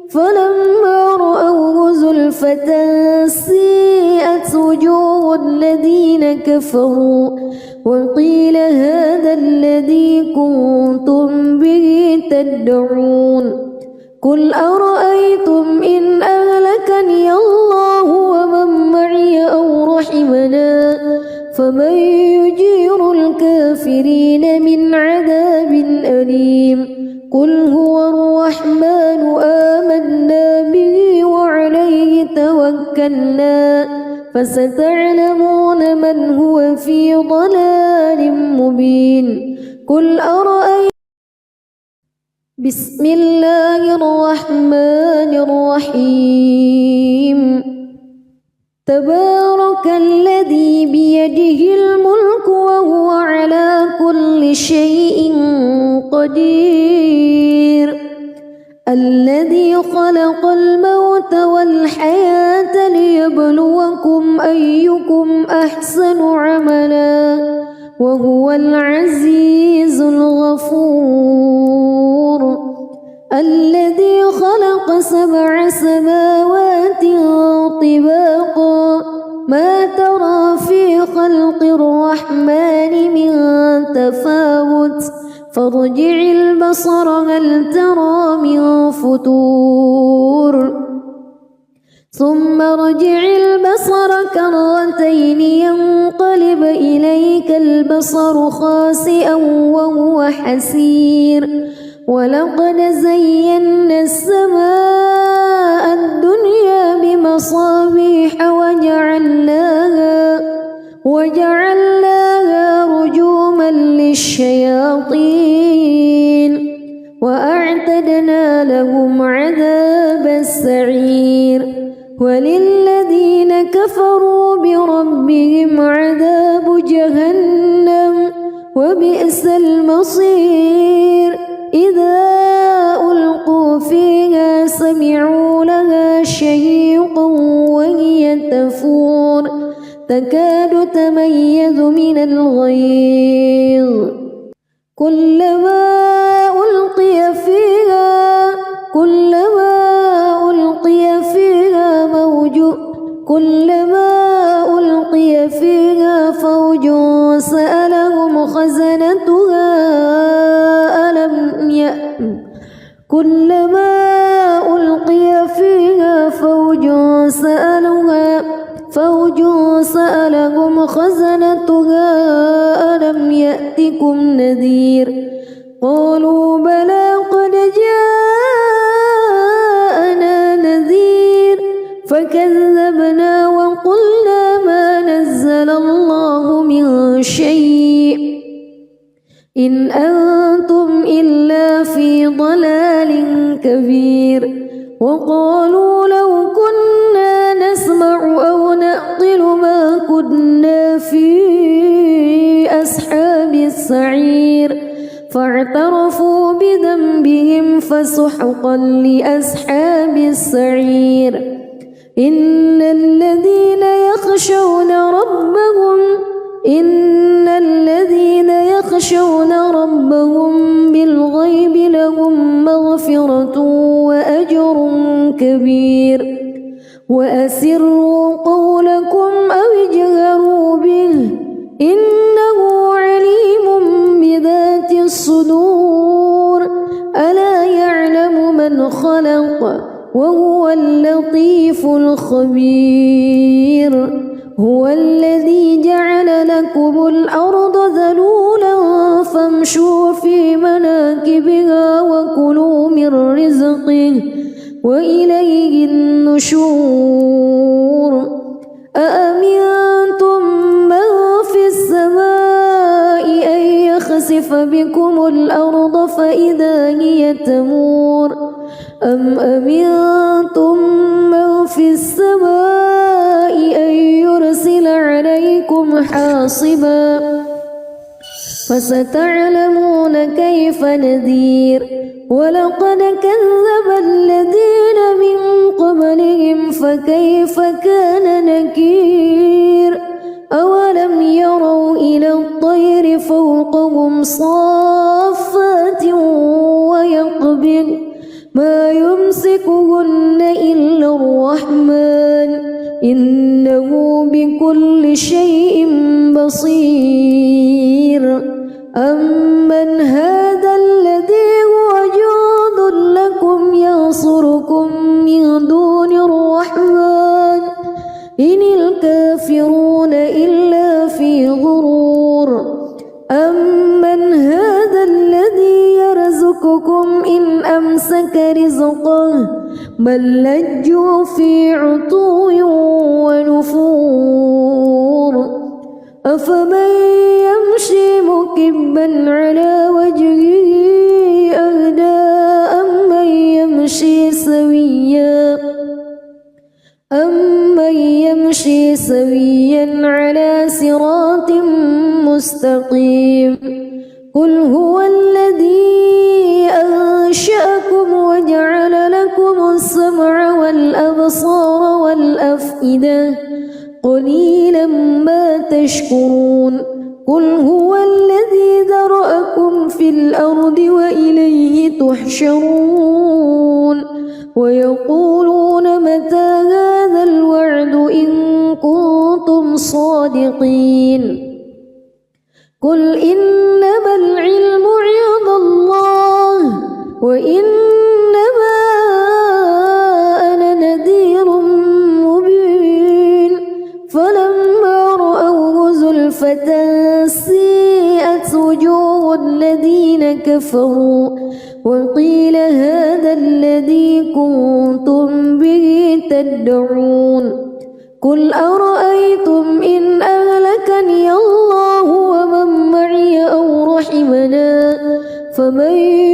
فلما رأوه زلفة سيئت وجوه الذين كفروا وقيل هذا الذي كنتم به تدعون قل أرأيتم إن أهلكني الله ومن معي أو رحمنا فمن يجير الكافرين من عذاب أليم قل هو الرحمن آمنا به وعليه توكلنا فستعلمون من هو في ضلال مبين قل أرأيتم بسم الله الرحمن الرحيم تبارك الذي بيده الملك وهو على كل شيء قدير الذي خلق الموت والحياة ليبلوكم أيكم أحسن عملا وهو العزيز الغفور الذي خلق 7 سماوات طباقا ما ترى في خلق الرحمن من تفاوت فارجع البصر هل ترى من فتور ثم ارجع البصر كرتين ينقلب إليك البصر خاسئا وهو حسير ولقد زينا السماء الدنيا بمصابيح وجعلناها رجوما للشياطين وأعتدنا لهم عذاب السعير وللذين كفروا بربهم عذاب جهنم وبئس المصير إذا ألقوا فيها سمعوا لها شهيقا وهي تفور تكاد تميز من الغيظ كلما ألقي فيها فوج سألهم خزنتها ألم يأتكم نذير قالوا بلى قد جاءنا نذير فكذبنا وقلنا ما نزل الله من شيء إن أنتم إلا في ضلال كبير وقالوا لو كنا نسمع أو نعقل ما كنا في أصحاب السعير السعير فاعترفوا بذنبهم فسحقا لأصحاب السعير إن الذين يخشون ربهم بالغيب لهم مغفرة وأجر كبير وأسروا قولكم أو اجهروا به إنه عليم بذات الصدور ألا يعلم من خلق وهو اللطيف الخبير هو الذي جعل لكم الأرض ذلولا فامشوا في مناكبها وكلوا من رزقه وإليه النشور أأمنتم من في السماء أن يخسف بكم الأرض فإذا هي تمور أم أمنتم من في السماء أن يرسل عليكم حاصبا فستعلمون كيف نذير ولقد كذب الذين من قبلهم فكيف كان نكير أولم يروا إلى الطير فوقهم صافات ويقبض ما يمسكهن إلا الرحمن إنه بكل شيء بصير أمن هذا الذي هو جند لكم ينصركم من دون الرحمن إن الكافرون إلا في غرور أمن هذا الذي يرزقكم إن أمسك رزقه بل لجوا في عتو ونفور أفمن يمشي مكبا على وجهه أهدى أمن يمشي سويا على صراط مستقيم قل هو الذي أنشأكم وجعل لكم السمع والأبصار والأفئدة قليلا ما تشكرون قل هو الذي ذرأكم في الأرض وإليه تحشرون ويقولون متى هذا الوعد إن كنتم صادقين قل إنما العلم عند الله وإنما أنا نذير مبين فلما رأوه زلفة سيئت وجوه الذين كفروا وقيل هذا الذي كنتم به تدعون قل أرأيتم إن أهلكني الله ومن معي أو رحمنا فمن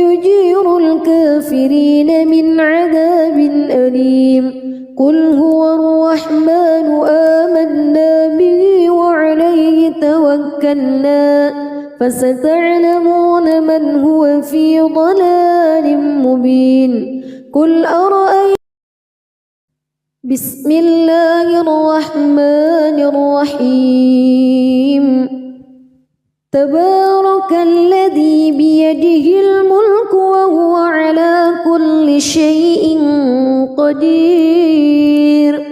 يجير الكافرين من عذاب أليم قل هو الرحمن آمنا به وعليه توكلنا فستعلمون من هو في ضلال مبين قل أرأيتم بسم الله الرحمن الرحيم تبارك الذي بيده الملك وهو على كل شيء قدير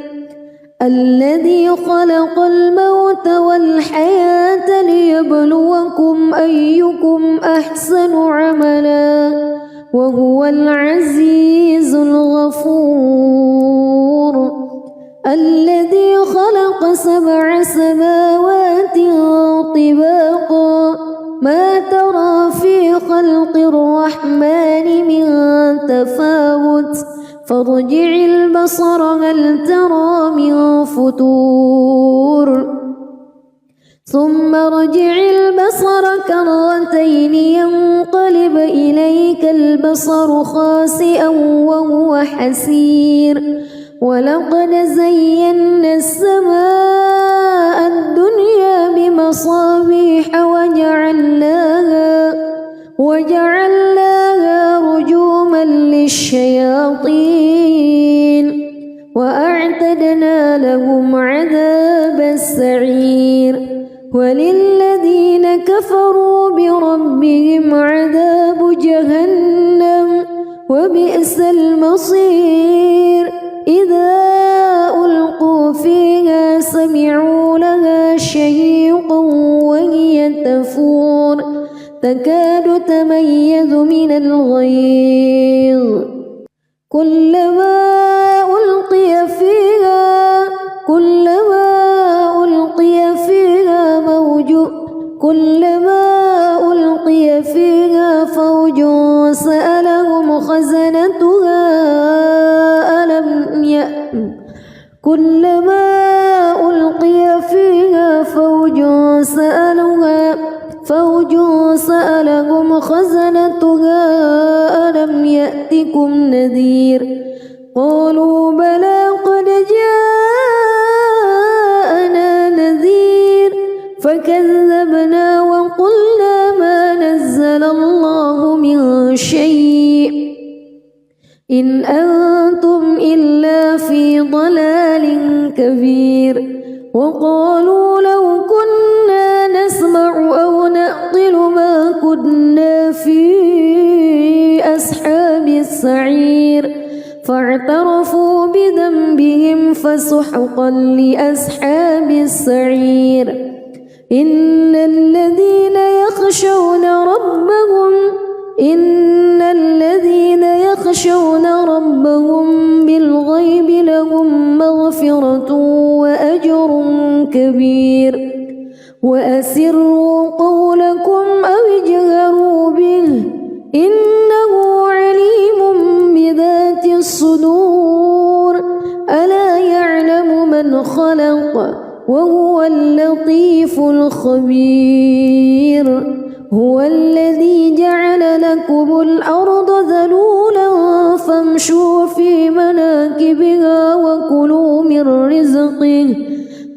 الذي خلق الموت والحياة ليبلوكم أيكم أحسن عملا وهو العزيز الغفور الذي خلق 7 سماوات طباقا ما ترى في خلق الرحمن من تفاوت فارجع البصر هل ترى من فتور ثم ارجع البصر كرتين ينقلب إليك البصر خاسئا وهو حسير ولقد زينا السماء الدنيا بمصابيح وجعلناها رجوما للشياطين وأعتدنا لهم عذاب السعير وللذين كفروا بربهم عذاب جهنم وبئس المصير إذا ألقوا فيها سمعوا لها شهيقا وهي تفور تكاد تميز من الغيظ كلما ألقي فيها فوج سألهم خزنتها ألم يأتكم نذير قالوا بلى قد جاءنا نذير فكذبنا وقلنا ما نزل الله من شيء إن أنتم إلا في ضلال كبير وقالوا لو كنا نسمع أو نعقل ما كنا في أصحاب السعير فاعترفوا بذنبهم فسحقا لأصحاب السعير إن الذين يخشون ربهم بالغيب لهم مغفرة وأجر كبير وأسروا قولكم أو اجهروا به إنه عليم بذات الصدور ألا يعلم من خلق وهو اللطيف الخبير هو الذي جعل لكم الأرض ذلولا فامشوا في مناكبها وكلوا من رزقه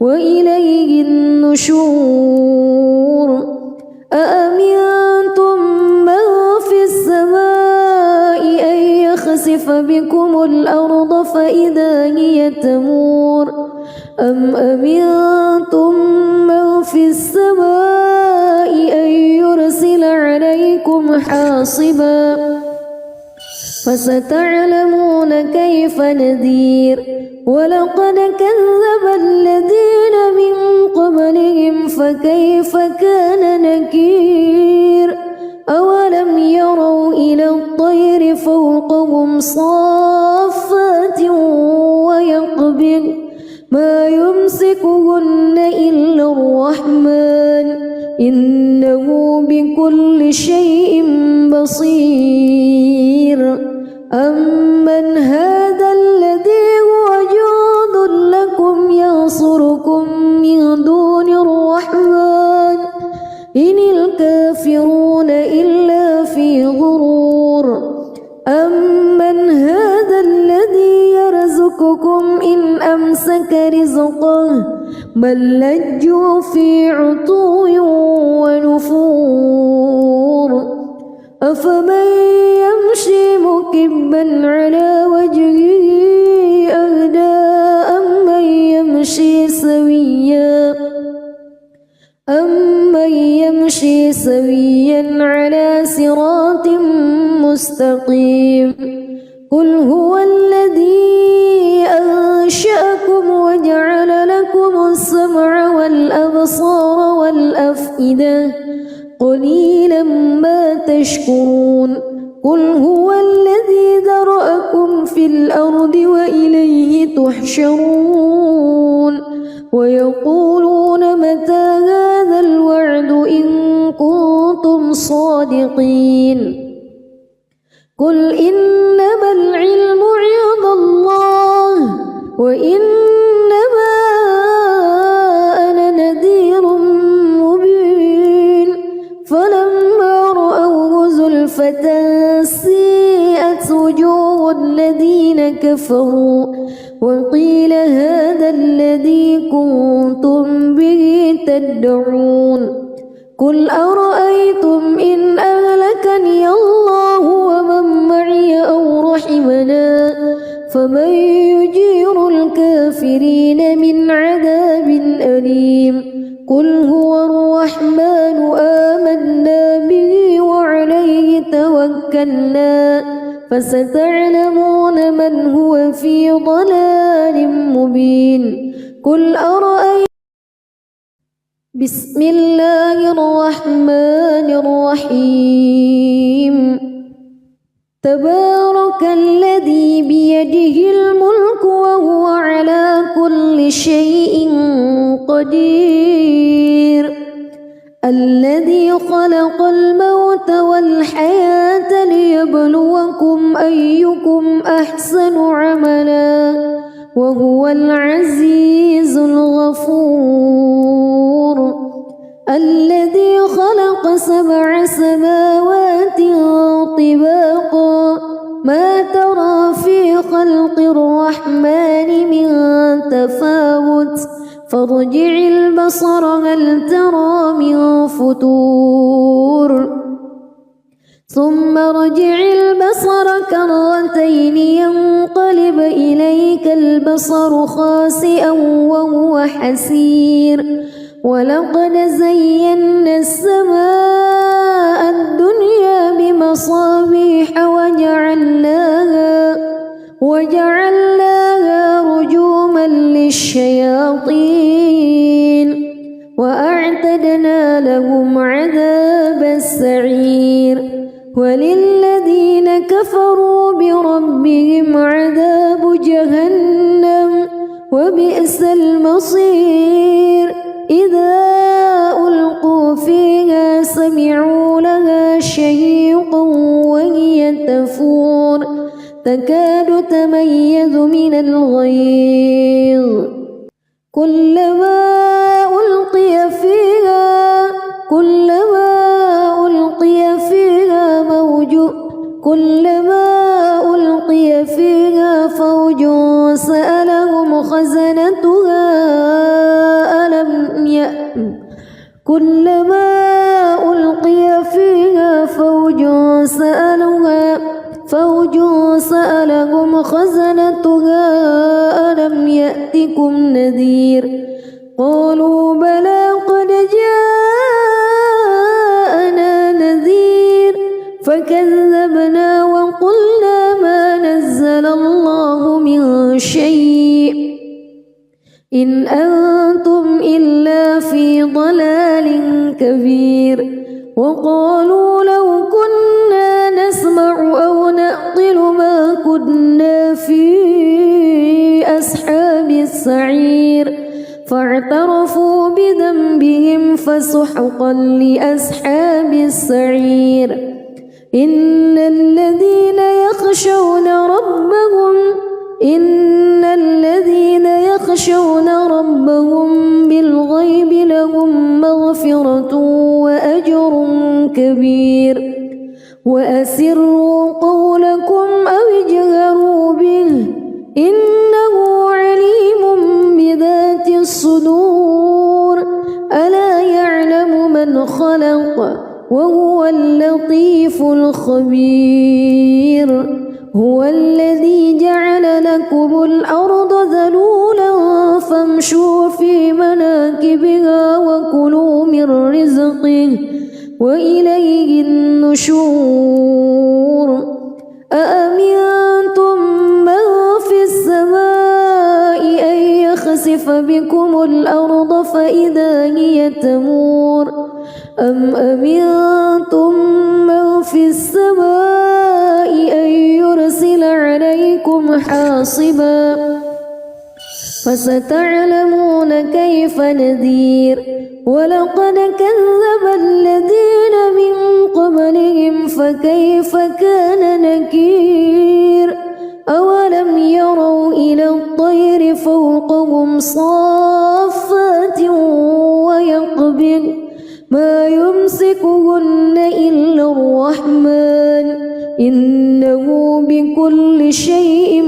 وإليه النشور أأمنتم من في السماء أن يخسف بكم الأرض فإذا هي تمور أم أمنتم من في السماء أن يرسل عليكم حاصبا فستعلمون كيف نذير ولقد كذب الذين من قبلهم فكيف كان نكير أولم يروا إلى الطير فوقهم صافات ويقبض ما يمسكهن إلا الرحمن إنه بكل شيء بصير أمن هذا الذي هو جند لكم ينصركم من دون الرحمن إن الكافرون إلا في غرور أمن هذا الذي يرزقكم إن أمسك رزقه بل لجوا في عتو ونفور أفمن يمشي مكبا على وجهه أهدى أمن يمشي سويا على صراط مستقيم قل هو الذي أنشأكم وجعل لكم السمع والأبصار والأفئدة قليلا ما تشكرون قل هو الذي ذرأكم في الأرض وإليه تحشرون ويقولون متى هذا الوعد إن كنتم صادقين قل إنما العلم عند الله وإنما أنا نذير مبين فلما رأوه زلفة سيئت وجوه الذين كفروا وقيل هذا الذي كنتم تدعون قل أرأيتم إن أهلكني الله ومن معي أو رحمنا فمن يجير الكافرين من عذاب أليم قل هو الرحمن آمنا به وعليه توكلنا فستعلمون من هو في ضلال مبين قل أرأيتم بسم الله الرحمن الرحيم تبارك الذي بيده الملك وهو على كل شيء قدير الذي خلق الموت والحياة ليبلوكم أيكم أحسن عملا وهو العزيز الغفور الذي خلق 7 سماوات طباقا ما ترى في خلق الرحمن من تفاوت فارجع البصر هل ترى من فطور ثم ارجع البصر كرتين ينقلب إليك البصر خاسئا وهو حسير ولقد زينا السماء الدنيا بمصابيح وجعلناها رجوما للشياطين وأعتدنا لهم عذاب السعير وللذين كفروا بربهم عذاب جهنم وبئس المصير إذا ألقوا فيها سمعوا لها شهيقا وهي تفور تكاد تميز من الغيظ كلما ألقي فيها فوج سألهم خزنتها ألم يأتكم نذير قالوا بلى قد جاءنا نذير فكذبنا وقلنا ما نزل الله من شيء إن أنتم إلا في ضلال كبير وقالوا لو كنا نسمع أو نعقل ما كنا في أصحاب السعير فاعترفوا بذنبهم فسحقا لأصحاب السعير إن الذين يخشون ربهم بالغيب لهم مغفرة وأجر كبير وأسروا قولكم أو اجهروا به إنه عليم بذات الصدور ألا يعلم من خلق وهو اللطيف الخبير هو الذي جعل لكم الأرض ذلولا فامشوا في مناكبها وكلوا من رزقه وإليه النشور أأمنتم من في السماء أن يخسف بكم الأرض فإذا هي تمور أم أمنتم من في السماء أن يرسل عليكم حاصبا فستعلمون كيف نذير ولقد كذب الذين من قبلهم فكيف كان نكير أولم يروا إلى الطير فوقهم صافات ويقبض ما يمسكهن إلا الرحمن إنه بكل شيء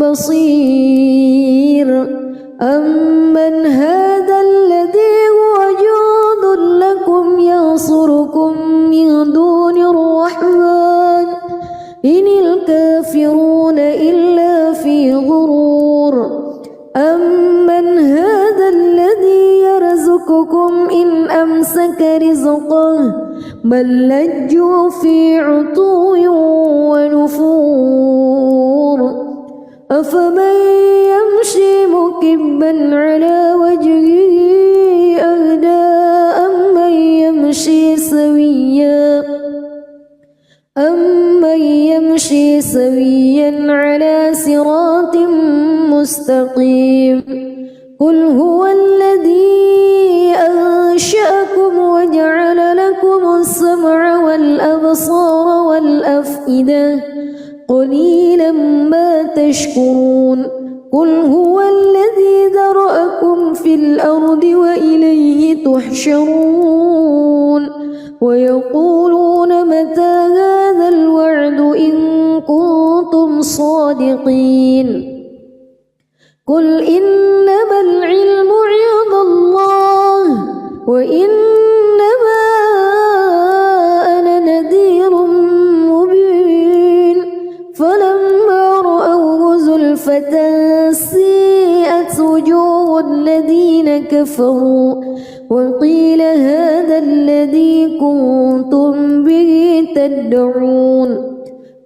بصير أمن هذا الذي هو إن الكافرون إلا في غرور أمن هذا الذي يرزقكم إن أمسك رزقه بل لجوا في عتو ونفور أفمن يمشي مكبا على وجهه أهدى أمن يمشي سويا على صراط مستقيم قل هو الذي أنشأكم وجعل لكم السمع والأبصار والأفئدة قليلا ما تشكرون قل هو الذي ذرأكم في الأرض وإليه تحشرون ويقولون متى هذا الوعد إن كنتم صادقين قل إنما العلم عند الله وإنما أنا نذير مبين فلما رأوه زلفة سيئت وجوه الذين كفروا وقيل هذا الذي كنتم به تدعون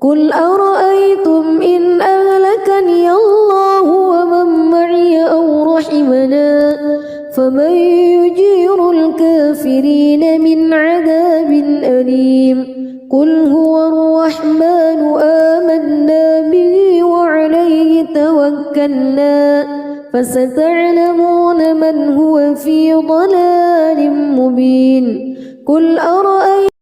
قل أرأيتم إن أهلكني الله ومن معي أو رحمنا فمن يجير الكافرين من عذاب أليم قل هو الرحمن آمنا به وعليه توكلنا فستعلمون من هو في ضلال مبين قل أرأيتم